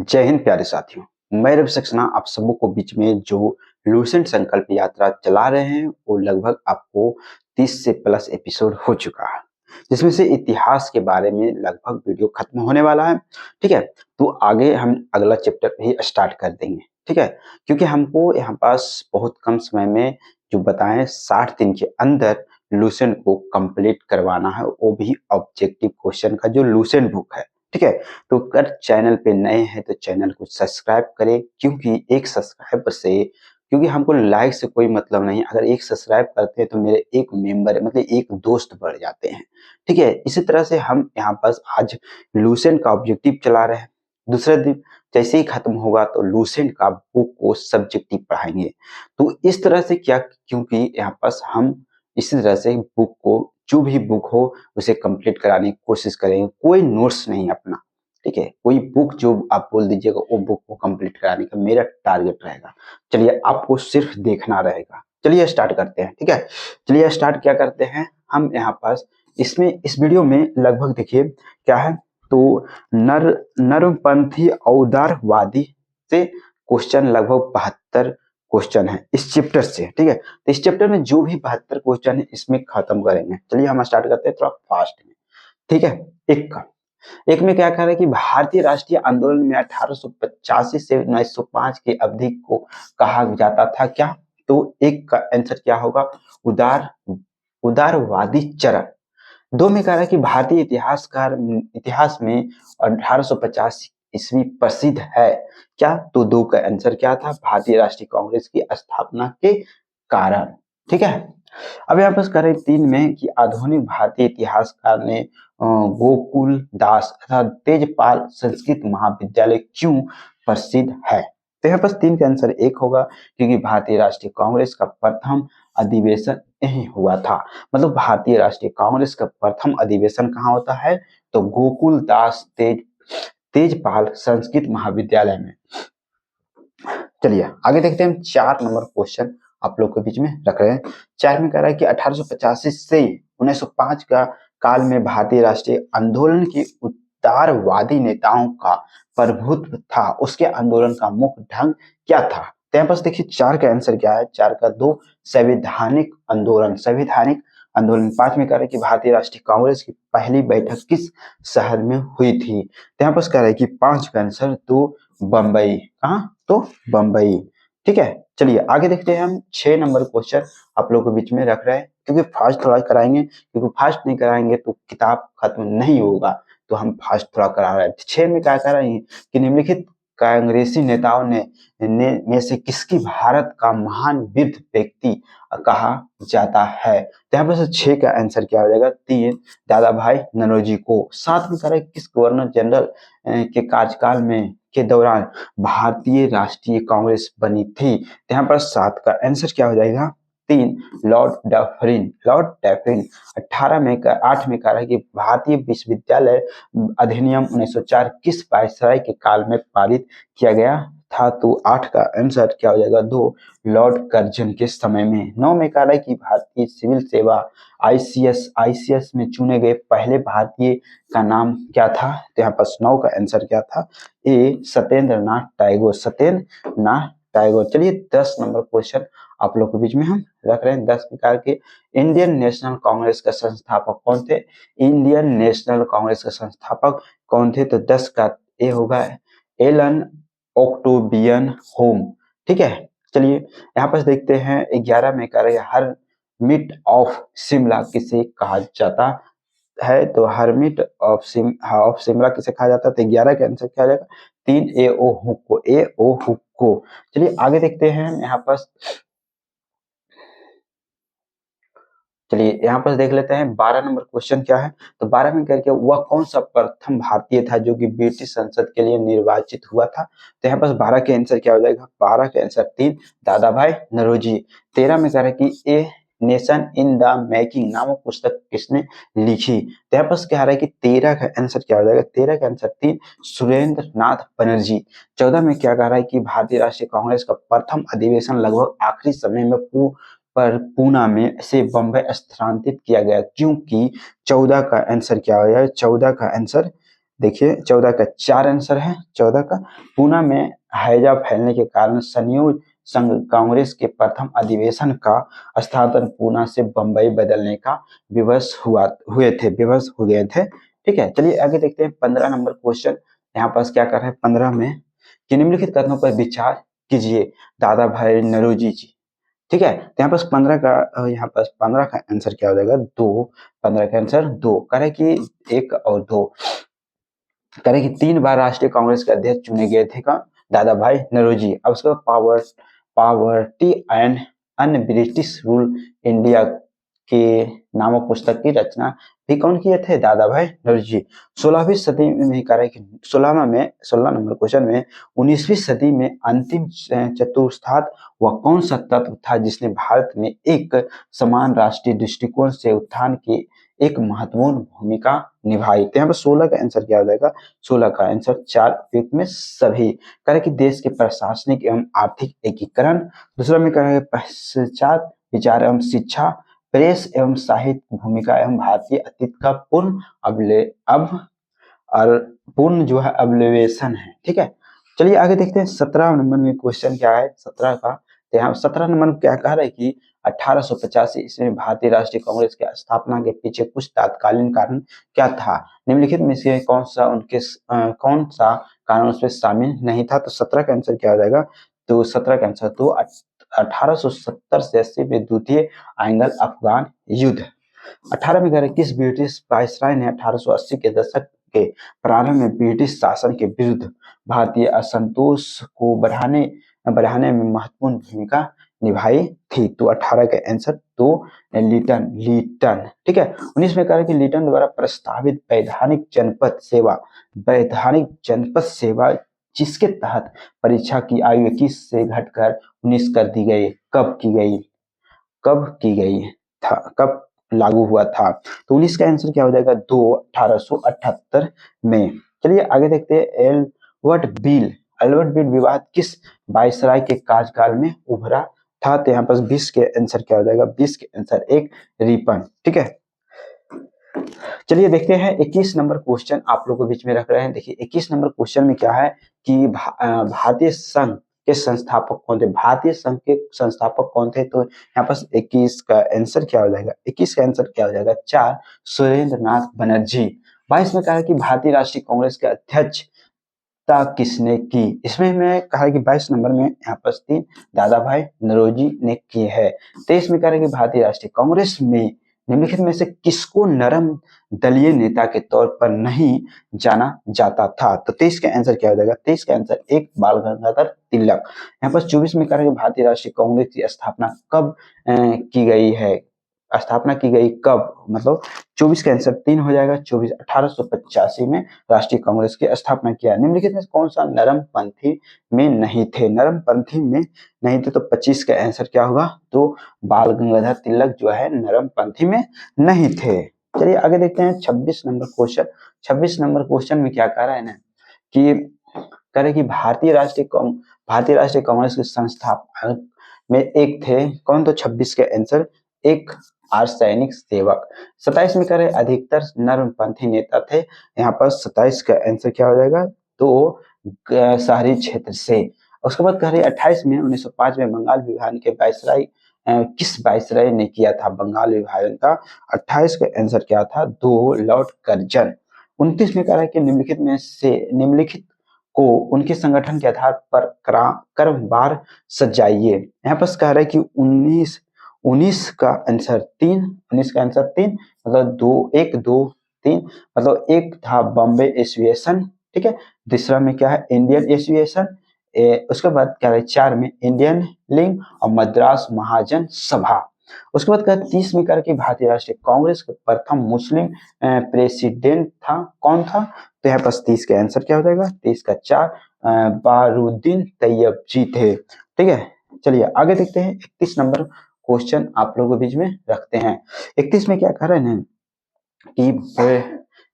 जय हिंद प्यारे साथियों। मैं रवि सक्सेना आप सबको बीच में जो लूसेंट संकल्प यात्रा चला रहे हैं वो लगभग आपको 30 से प्लस एपिसोड हो चुका है, जिसमें से इतिहास के बारे में लगभग वीडियो खत्म होने वाला है। ठीक है, तो आगे हम अगला चैप्टर भी स्टार्ट कर देंगे। ठीक है, क्योंकि हमको यहाँ पास बहुत कम समय में जो बताएं 60 दिन के अंदर लूसेंट को कंप्लीट करवाना है, वो भी ऑब्जेक्टिव क्वेश्चन का जो लूसेंट बुक है। ठीक है, तो अगर चैनल पे नए हैं तो चैनल को सब्सक्राइब करें, क्योंकि एक सब्सक्राइबर से, क्योंकि हमको लाइक से कोई मतलब नहीं, अगर एक सब्सक्राइब करते हैं तो मेरे एक मेंबर मतलब एक दोस्त बढ़ जाते हैं। ठीक है, इसी तरह से हम यहाँ पास आज लूसेंट का ऑब्जेक्टिव चला रहे हैं। दूसरे दिन जैसे ही खत्म होगा तो लूसेंट का बुक को सब्जेक्टिव पढ़ाएंगे। तो इस तरह से क्या, क्योंकि यहाँ पास हम इसी तरह से बुक को, जो भी बुक हो उसे कंप्लीट कराने की कोशिश करेंगे, कोई नोट्स नहीं अपना। ठीक है, कोई बुक जो आप बोल दीजिएगा वो बुक को कंप्लीट कराने का मेरा टारगेट रहेगा। चलिए, आपको सिर्फ देखना रहेगा। चलिए स्टार्ट करते हैं। ठीक है, चलिए स्टार्ट क्या करते हैं हम यहाँ पास इसमें, इस वीडियो में लगभग देखिए क्या है, तो नरमपंथी औदारवादी से क्वेश्चन लगभग 72 क्वेश्चन है इस चैप्टर से। ठीक है, तो इस चैप्टर में जो भी 72 क्वेश्चन है इसमें खत्म करेंगे। चलिए हम स्टार्ट करते हैं थोड़ा फास्ट में। ठीक है, एक में क्या कह रहा है कि भारतीय राष्ट्रीय आंदोलन में 1885 से 1905 की अवधि को कहा जाता था क्या? तो एक का आंसर क्या होगा? उदारवादी चरण। दो में कह रहा है कि भारतीय इतिहास में 1850 ईस्वी प्रसिद्ध है क्या? तो दो का आंसर क्या था? भारतीय राष्ट्रीय कांग्रेस की स्थापना के कारण। ठीक है, अब यहाँ पर करें तीन में कि आधुनिक भारतीय इतिहासकार ने गोकुल दास तथा तेजपाल संस्कृत महाविद्यालय क्यों प्रसिद्ध है? तो यहाँ पर तीन का आंसर एक होगा, क्योंकि भारतीय राष्ट्रीय कांग्रेस का प्रथम अधिवेशन यही हुआ था। मतलब भारतीय राष्ट्रीय कांग्रेस का प्रथम अधिवेशन कहाँ होता है? तो गोकुल दास तेजपाल संस्कृत महाविद्यालय में। चलिए आगे देखते हैं हम 4 नंबर क्वेश्चन आप लोग के बीच में रख रहे हैं। 4 में कह रहा है कि 1885 से 1905 का काल में भारतीय राष्ट्रीय आंदोलन के उदारवादी नेताओं का प्रभुत्व था, उसके आंदोलन का मुख्य ढंग क्या था? तो यहाँ पास देखिए 4 का आंसर क्या है? 4 का 2 संवैधानिक आंदोलन। 5 में कह रहा है कि भारतीय राष्ट्रीय कांग्रेस की पहली बैठक किस शहर में हुई थी? तो यहाँ पास कह रहा है कि 5 का आंसर 2 बंबई। कहाँ? तो बंबई। ठीक है, चलिए आगे देखते हैं हम 6 नंबर क्वेश्चन आप लोगों के बीच में रख रहे हैं, क्योंकि फास्ट थोड़ा कराएंगे, क्योंकि फास्ट नहीं कराएंगे तो किताब खत्म नहीं होगा, तो हम फास्ट थोड़ा करा रहे हैं। 6 में क्या कह रहे हैं कि निम्नलिखित कांग्रेसी नेताओं ने में से किसकी भारत का महान वृद्ध व्यक्ति कहा जाता है? तो यहाँ पर 6 का आंसर क्या हो जाएगा? 3 दादा भाई नौरोजी को। 7 में कह रहा है किस गवर्नर जनरल के कार्यकाल में के दौरान भारतीय राष्ट्रीय कांग्रेस बनी थी? तो यहाँ पर 7 का आंसर क्या हो जाएगा? 3 लॉर्ड डफरिन। 8 में कह रहा है कि भारतीय विश्वविद्यालय अधिनियम 1904 किस वायसराय के काल में पारित किया गया था? तो 8 का आंसर क्या हो जाएगा? 2 लॉर्ड कर्जन के समय में। 9 में कह रहा है कि भारतीय सिविल सेवा आईसीएस में चुने गए पहले भारतीय का नाम क्या था? तो यहाँ पर 9 का आंसर क्या था? ए सत्येंद्र नाथ टैगोर। चलिए 10 नंबर क्वेश्चन आप लोग के बीच में हम रख रहे हैं। 10 प्रकार के इंडियन नेशनल कांग्रेस का संस्थापक कौन थे? इंडियन नेशनल कांग्रेस का संस्थापक कौन थे? तो 10 का ए होगा एलन ऑक्टोबियन होम। ठीक है, चलिए यहाँ पर देखते हैं 11 में कह रहे हैं हरमिट ऑफ शिमला किसे कहा जाता है? तो हरमिट ऑफ शिमला किसे कहा जाता है? तो 11 का आंसर क्या हो जाएगा? 3 ए ओ हुक्को। चलिए आगे देखते हैं यहाँ पर, चलिए यहाँ पर देख लेते हैं 12 नंबर क्वेश्चन क्या है। तो 12 में करके वह कौन सा प्रथम भारतीय था जो कि ब्रिटिश संसद के लिए निर्वाचित हुआ था? तो यहाँ पर 12 के आंसर क्या हो जाएगा? 12 के आंसर 3 दादा भाई नौरोजी। 13 में कह रहा है कि a nation in the making नामक पुस्तक किसने लिखी? तो यहाँ पर कह रहा है कि 13 का आंसर क्या हो जाएगा? 13 का आंसर 3 सुरेंद्र नाथ बनर्जी। 14 में क्या कह रहा है कि भारतीय राष्ट्रीय कांग्रेस का प्रथम अधिवेशन लगभग आखिरी समय में पूना में से बम्बई स्थानांतरित किया गया, क्योंकि 14 का आंसर क्या हो जाएगा? 14 का आंसर देखिए 14 का 4 आंसर है 14 का। पूना में हैजा फैलने के कारण संयुक्त संघ कांग्रेस के प्रथम अधिवेशन का स्थानांतरण पूना से बंबई बदलने का विवश हो गए थे। ठीक है, चलिए आगे देखते हैं 15 नंबर क्वेश्चन। यहाँ पास क्या कर रहे हैं 15 में कि निम्नलिखित कथनों पर विचार कीजिए दादा भाई नौरोजी जी। ठीक है, तो यहाँ पास 15 का आंसर क्या हो जाएगा 2। 15 का आंसर 2 करे कि 1 और 2 करे कि 3 बार राष्ट्रीय कांग्रेस के अध्यक्ष चुने गए थे का दादा भाई नौरोजी। अब उसका poverty and un British rule India के नामक पुस्तक की रचना भी कौन किए थे दादा भाई नौरोजी। 16वीं सदी में कह रहे कि 16 नंबर क्वेश्चन में 19वीं सदी में अंतिम चतुर्थात वह कौन सा तत्व था जिसने भारत में एक समान राष्ट्रीय दृष्टिकोण से उत्थान की एक महत्वपूर्ण भूमिका निभाई। तो यहाँ पर 16 का आंसर क्या हो जाएगा 16 का आंसर 4 उपयुक्त में सभी। करें कि देश के प्रशासनिक एवं आर्थिक एकीकरण। दूसरा में करेंगे पश्चात विचार एवं शिक्षा, प्रेस एवं साहित्य भूमिका एवं भारतीय अतीत का पूर्ण जो है अवलेवेशन है। ठीक है, चलिए आगे देखते हैं 17 नंबर में क्वेश्चन क्या है 17 का। तो यहाँ 17 नंबर में क्या कह रहा है कि 1885 ईस्वी में भारतीय राष्ट्रीय कांग्रेस की स्थापना के पीछे कुछ तात्कालीन कारण क्या था। निम्नलिखित में से कौन सा कारण उसमें शामिल नहीं था। तो 17 का आंसर क्या हो जाएगा तो 17 का आंसर तो 1870 से 80 में द्वितीय एंग्लो अफगान युद्ध। 18 में कह रहे किस ब्रिटिश वायसराय ने 1880 के दशक के प्रारंभ में ब्रिटिश शासन के विरुद्ध भारतीय असंतोष को बढ़ाने में महत्वपूर्ण भूमिका निभाई थी। तो 18 का आंसर तो लीटन। ठीक है, 19 में कह रहे कि लीटन द्वारा प्रस्तावित वैधानिक जनपद सेवा जिसके तहत परीक्षा की आयु 21 से घटकर 19 कर दी गई कब लागू हुआ था। तो 19 का आंसर क्या हो जाएगा 2 1878 में। चलिए आगे देखते हैं एल्बर्ट बिल विवाद किस वायसराय के कार्यकाल में उभरा था। तो यहाँ पर 20 के आंसर क्या हो जाएगा 20 के आंसर एक रिपन। ठीक है, चलिए देखते हैं 21 नंबर क्वेश्चन आप लोगों के बीच में रख रहे हैं। देखिए 21 नंबर क्वेश्चन में क्या है कि भारतीय संघ के संस्थापक कौन थे। भारतीय संघ के संस्थापक कौन थे। तो यहाँ पर 21 का आंसर क्या हो जाएगा 21 का आंसर क्या हो जाएगा 4 सुरेंद्र नाथ बनर्जी। 22 में कहा है कि भारतीय राष्ट्रीय कांग्रेस के अध्यक्ष किसने की। इसमें मैं कहा कि 22 नंबर में यहाँ पर 3 दादा भाई नौरोजी ने की है। 23 में कह रहे कि भारतीय राष्ट्रीय कांग्रेस में निम्नलिखित में से किसको नरम दलीय नेता के तौर पर नहीं जाना जाता था। तो 23 का आंसर क्या हो जाएगा 23 का आंसर 1 बाल गंगाधर तिलक। यहाँ पर 24 में कह रहे भारतीय राष्ट्रीय कांग्रेस की स्थापना कब की गई कब, मतलब 24 का आंसर 3 हो जाएगा। 24 1885 में राष्ट्रीय कांग्रेस की स्थापना किया। निम्नलिखित में कौन सा नरम पंथी में नहीं थे। नरम पंथी में नहीं थे तो 25 का आंसर क्या होगा तो बाल गंगाधर तिलक जो है नरम पंथी में नहीं थे। चलिए आगे देखते हैं 26 नंबर क्वेश्चन। 26 नंबर क्वेश्चन में क्या कह रहा है ना कि कह रहे कि भारतीय राष्ट्रीय कांग्रेस के संस्थापक में एक थे कौन। तो 26 के आंसर एक सैनिक सेवक। 27 में कह रहे अधिकतर नरमपंथी नेता थे। यहाँ पर 27 का आंसर क्या हो जाएगा तो शहरी क्षेत्र से। उसके बाद कह रहे 28 में 1905 में बंगाल विभाजन के वायसराय किस वायसराय ने किया था बंगाल विभाजन का। 28 का आंसर क्या था 2 लॉर्ड कर्जन। 29 में कह रहा है कि निम्नलिखित को उनके संगठन के आधार पर क्रमवार सजाइए। यहाँ पर कह रहा है कि 19 का आंसर 3 मतलब 2 1 2 3 मतलब एक था बॉम्बे एसोसिएशन। ठीक है, दूसरा में क्या है इंडियन एसोसिएशन। उसके बाद क्या है 4 में इंडियन लीग और मद्रास महाजन सभा। उसके बाद क्या 30 में करके भारतीय राष्ट्रीय कांग्रेस के प्रथम मुस्लिम प्रेसिडेंट था कौन था। तो यहाँ पर 30 का आंसर क्या हो जाएगा 30 का 4 बारूद्दीन तैयब जी थे। ठीक है, चलिए आगे देखते हैं 31 नंबर क्वेश्चन आप लोगों के बीच में रखते हैं। 31 में क्या कह रहे हैं कि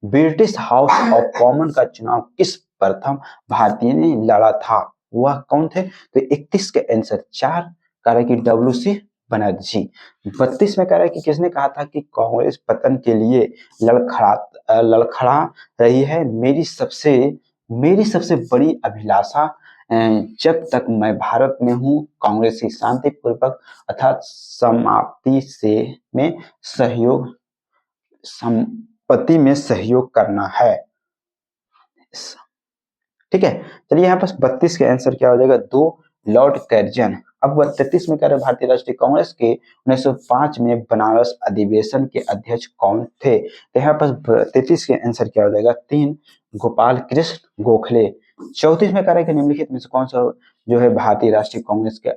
ब्रिटिश हाउस ऑफ कॉमन का चुनाव किस प्रथम भारतीय ने लड़ा था वह कौन थे। तो 31 के आंसर 4 कह रहे कि WC बनर्जी। 32 में कह रहा है कि किसने कहा था कि कांग्रेस पतन के लिए लड़खड़ा रही है, मेरी सबसे बड़ी अभिलाषा जब तक मैं भारत में हूँ कांग्रेस की शांतिपूर्वक अर्थात समाप्ति से में सहयोग संपत्ति में सहयोग करना है। ठीक है, चलिए यहाँ पर 32 के आंसर क्या हो जाएगा, 2 लॉर्ड कर्जन। अब 33 में कह रहे भारतीय राष्ट्रीय कांग्रेस के 1905 में बनारस अधिवेशन के अध्यक्ष कौन थे, तो यहाँ पर 33 के आंसर क्या हो जाएगा, 3 गोपाल कृष्ण गोखले। 34 में कह रहे हैं कि निम्नलिखित में से कौन सा जो है भारतीय राष्ट्रीय कांग्रेस के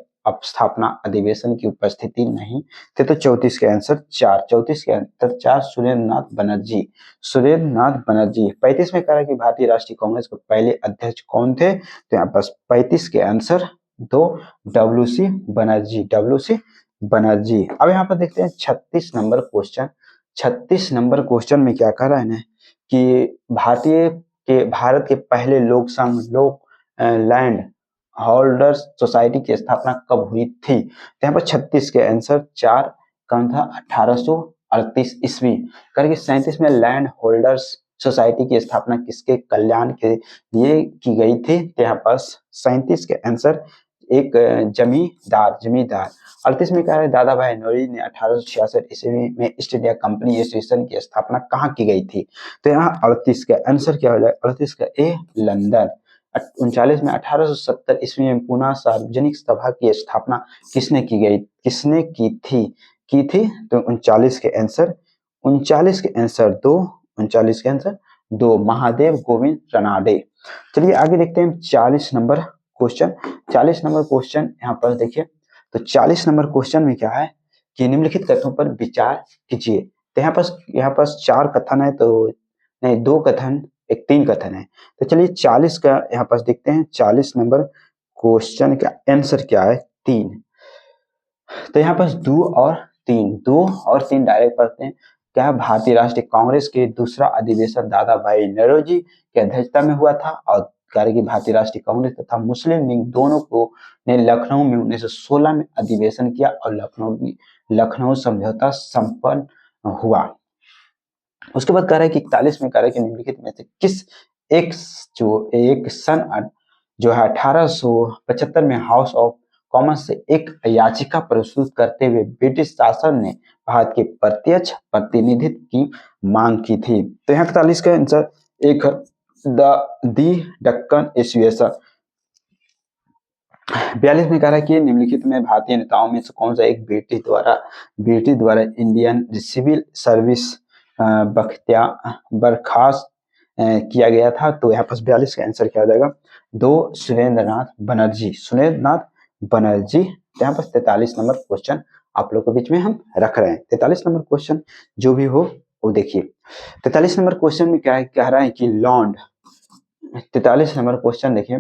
स्थापना अधिवेशन की उपस्थिति नहीं थे, तो 34 के आंसर 4। 34 के आंसर 4 सुरेंद्र नाथ बनर्जी। 35 में कह रहा है कि भारतीय राष्ट्रीय कांग्रेस के पहले अध्यक्ष कौन थे, तो यहाँ पर 35 के आंसर 2 WC बनर्जी। अब यहाँ पर देखते हैं 36 नंबर क्वेश्चन। 36 नंबर क्वेश्चन में क्या कह रहा है ना कि भारत के पहले लोक संघ लैंड होल्डर्स सोसाइटी की स्थापना कब हुई थी, तो यहाँ पर 36 के आंसर 4 कौन था, 1838 ईस्वी। करके 37 में लैंड होल्डर्स सोसाइटी की स्थापना किसके कल्याण के लिए की गई थी, तो यहाँ पर 37 के आंसर एक जमींदार। 38 में कह रहे दादा भाई नौरोजी ने 1866 ईस्वी में ईस्ट इंडिया कंपनी एसोसिएशन की स्थापना कहाँ की गई थी, तो यहाँ 38 का आंसर क्या हो जाएगा, 38 का ए लंदन। 39 में 1870 ईस्वी में पुणे सार्वजनिक सभा की स्थापना किसने की थी, तो 39 के आंसर 2 महादेव गोविंद रनाडे। चलिए आगे देखते हैं 40 नंबर क्वेश्चन। 40 नंबर क्वेश्चन यहाँ पर देखिए, तो 40 नंबर क्वेश्चन में क्या है कि निम्नलिखित कथनों पर विचार कीजिए। तो यहाँ पर 4 कथन है, तो नहीं 2 कथन एक 3 कथन है। तो चलिए 40 का यहाँ पर देखते हैं, 40 नंबर क्वेश्चन का आंसर क्या है, 3। तो यहाँ पर 2 और 3 डायरेक्ट पढ़ते हैं। क्या भारतीय राष्ट्रीय कांग्रेस के दूसरा अधिवेशन दादा भाई नौरोजी की अध्यक्षता में हुआ था, और कार्य की भारतीय राष्ट्रीय कांग्रेस तथा मुस्लिम लीग दोनों को ने लखनऊ में 1916 में अधिवेशन किया और लखनऊ समझौता संपन्न हुआ। उसके बाद कह रहा है कि 41 में कह रहा है कि निम्नलिखित में से किस एक सन जो है 1875 में हाउस ऑफ कॉमन्स से एक याचिका प्रस्तुत करते हुए ब्रिटिश शासन ने भारत के प्रत्यक्ष प्रतिनिधित्व की मांग की थी, तो यहाँ 41 का आंसर एक दी डक्कन एसोसिएशन। 42 में कह रहा है कि निम्नलिखित में भारतीय नेताओं में से कौन सा एक ब्रिटिश द्वारा इंडियन सिविल सर्विस बर्खास्त किया गया था, तो यहाँ पर 42 का आंसर क्या हो जाएगा, 2 सुरेंद्र नाथ बनर्जी। यहाँ पर 43 नंबर क्वेश्चन आप लोग के बीच में हम रख रहे हैं। 43 नंबर क्वेश्चन जो भी हो वो देखिए। 43 नंबर क्वेश्चन में क्या है, कह रहा है कि 43 नंबर क्वेश्चन देखिए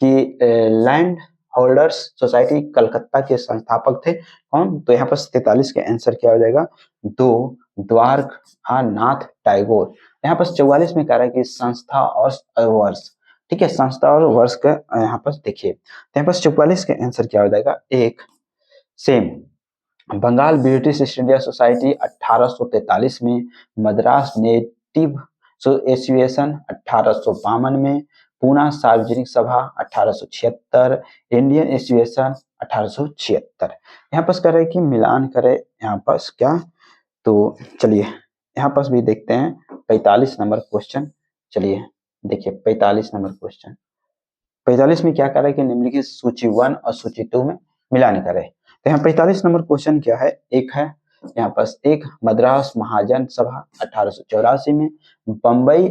कि लैंड होल्डर्स सोसाइटी कलकत्ता के संस्थापक थे कौन, तो यहाँ पर 43 के आंसर क्या हो जाएगा, 2 द्वारकानाथ टैगोर। यहाँ पर 44 में कह रहा है कि संस्था और वर्ष, ठीक है, संस्था और वर्ष का यहाँ पर देखिए, तो यहाँ पर 44 के आंसर क्या हो जाएगा, एक same. Bengal British East India society 1843 में, मद्रास नेटिव एसोसिएशन 1852 में, पूना सार्वजनिक सभा 1876, इंडियन एसोसिएशन 1876। यहाँ पर कह रहे हैं कि मिलान करे यहाँ पर क्या, तो चलिए यहाँ पर भी देखते हैं 45 नंबर क्वेश्चन। चलिए देखिए 45 नंबर क्वेश्चन, 45 में क्या कर रहा है कि निम्नलिखित सूची 1 और सूची 2 में मिलान करे। तो यहाँ 45 नंबर क्वेश्चन क्या है, एक है यहाँ पर एक मद्रास महाजन सभा 1884 में, बम्बई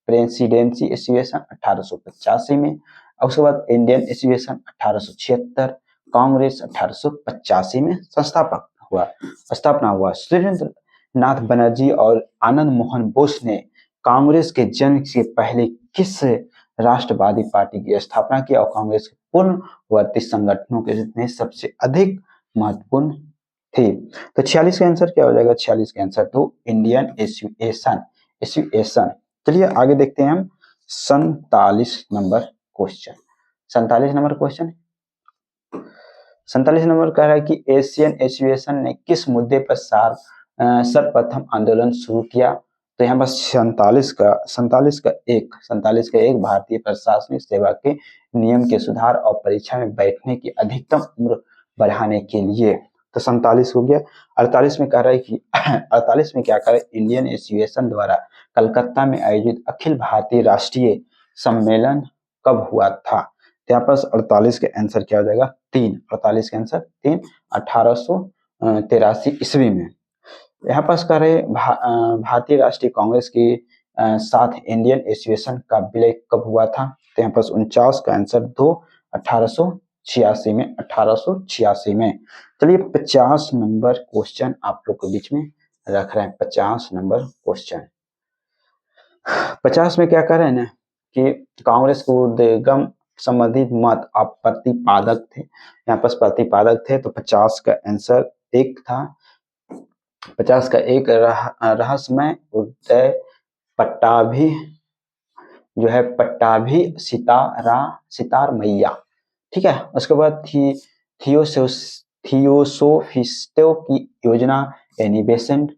प्रेसिडेंसी एसोसिएशन 1885 में, और उसके बाद इंडियन एसोसिएशन 1876, कांग्रेस 1885 में स्थापना हुआ। सुरेंद्र नाथ बनर्जी और आनंद मोहन बोस ने कांग्रेस के जन्म से पहले किस राष्ट्रवादी पार्टी की स्थापना की, और कांग्रेस के पूर्ववर्ती संगठनों के में सबसे अधिक महत्वपूर्ण थी, तो 46 का आंसर क्या हो जाएगा, 46 का आंसर तो इंडियन एसोसिएशन। चलिए आगे देखते हैं हम 47 number question. 47 number question 47 number कह रहा है कि एशियन एसोसिएशन ने किस मुद्दे पर सर्वप्रथम आंदोलन शुरू किया। तो यहाँ पर 47 का एक भारतीय प्रशासनिक सेवा के नियम के सुधार और परीक्षा में बैठने की अधिकतम उम्र बढ़ाने के लिए। तो 47 हो गया। 48 में कह रहा है कि 48 में क्या कर रहा है, इंडियन एसोसिएशन द्वारा कलकत्ता में आयोजित अखिल भारतीय राष्ट्रीय सम्मेलन कब हुआ था। तो यहाँ पर 48 का आंसर क्या हो जाएगा, 3। 48 का आंसर 3, 1883 ईस्वी में। यहाँ पर कह रहे भारतीय राष्ट्रीय कांग्रेस के साथ इंडियन एसोसिएशन का विलय कब हुआ था। तो यहाँ पर 49 का आंसर 2, 1886 में। 1886 में। चलिए 50 नंबर क्वेश्चन आप लोग के बीच में रख रहे हैं। 50 नंबर क्वेश्चन 50 में क्या कर रहे हैं ना कि कांग्रेस को उद्गम संबंधित मत आप प्रतिपादक थे, यहाँ पर प्रतिपादक थे। तो 50 का आंसर 1 था। 50 का एक रहस्यमय उदय पट्टाभी जो है, पट्टाभी सितार मैया, ठीक है। उसके बाद थियोसोफिस्टों की योजना यानी बेसेंट,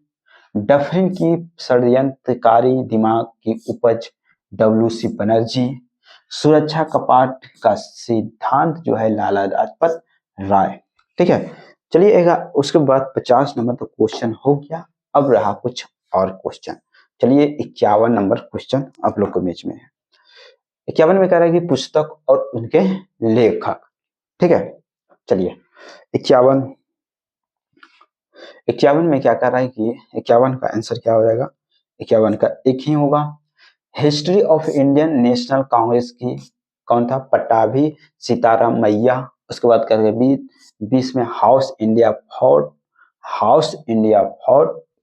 डफरिन की षड्यंत्रकारी दिमाग की उपज डब्ल्यू.सी. बनर्जी, सुरक्षा कपाट का सिद्धांत जो है लाला लाजपत राय, ठीक है। चलिए उसके बाद 50 नंबर तो क्वेश्चन हो गया। अब रहा कुछ और क्वेश्चन। चलिए 51 नंबर क्वेश्चन आप लोग के बीच में है। 51 में कह रहा है कि पुस्तक और उनके लेखक, ठीक है। चलिए 51 में क्या कर रहा है कि 51 का आंसर क्या हो जाएगा, 51 का एक ही होगा। History of Indian national Congress की कौन था, पट्टाभी सीताराम मैया। उसके बाद करेंगे 20 में हाउस इंडिया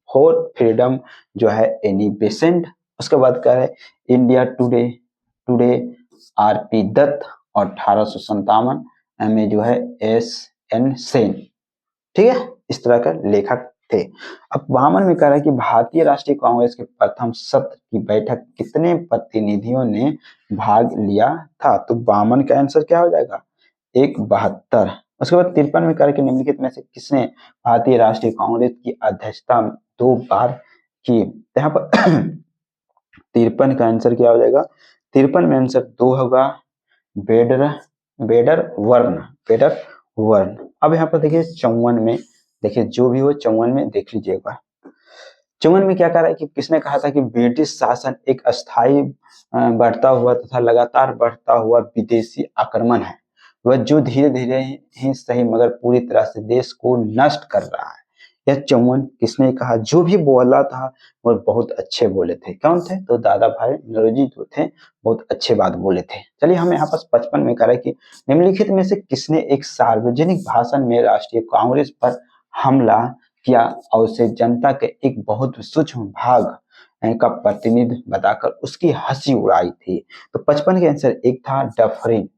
फॉर फ्रीडम जो है एनी बेसेंट। उसके बाद कह रहे इंडिया टुडे आर.पी. दत्त और 1857 में जो है S.N. सेन, ठीक है। इस तरह का लेखक थे। अब 52 में कह रहा है कि भारतीय राष्ट्रीय कांग्रेस के प्रथम सत्र की बैठक कितने प्रतिनिधियों ने भाग लिया था। तो 52 का आंसर क्या हो जाएगा, 172। उसके बाद 53 में कह रहा है कि निम्नलिखित में से किसने भारतीय राष्ट्रीय कांग्रेस की अध्यक्षता 2 बार की। यहाँ पर 53 का आंसर क्या हो जाएगा, 53 में आंसर 2 होगा, बेडर वर्ण। अब यहाँ पर देखिए 54 में, देखिए जो भी हो 54 में देख लीजिएगा। 54 में क्या कह रहा है कि किसने कहा था कि ब्रिटिश शासन एक अस्थायी बढ़ता हुआ तथा लगातार बढ़ता हुआ विदेशी आक्रमण है, वह जो धीरे धीरे ही सही मगर पूरी तरह से देश को नष्ट कर रहा है। यह 54 किसने कहा, जो भी बोला था वो बहुत अच्छे बोले थे। कौन थे, तो दादा भाई नौरोजी जो थे, बहुत अच्छे बात बोले थे। चलिए हम यहाँ पर 55 में कह रहे हैं कि निम्नलिखित में से किसने एक सार्वजनिक भाषण में राष्ट्रीय कांग्रेस पर हमला किया और उसे जनता के एक बहुत सूक्ष्म भाग का प्रतिनिधि बताकर उसकी हंसी उड़ाई थी। तो 55 के आंसर एक था डफरिन।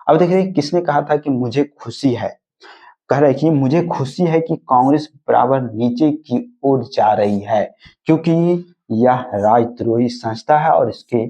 अब देखिए किसने कहा था कि मुझे खुशी है, कह रहा है कि मुझे खुशी है कि कांग्रेस बराबर नीचे की ओर जा रही है, क्योंकि यह राजद्रोही संस्था है और इसके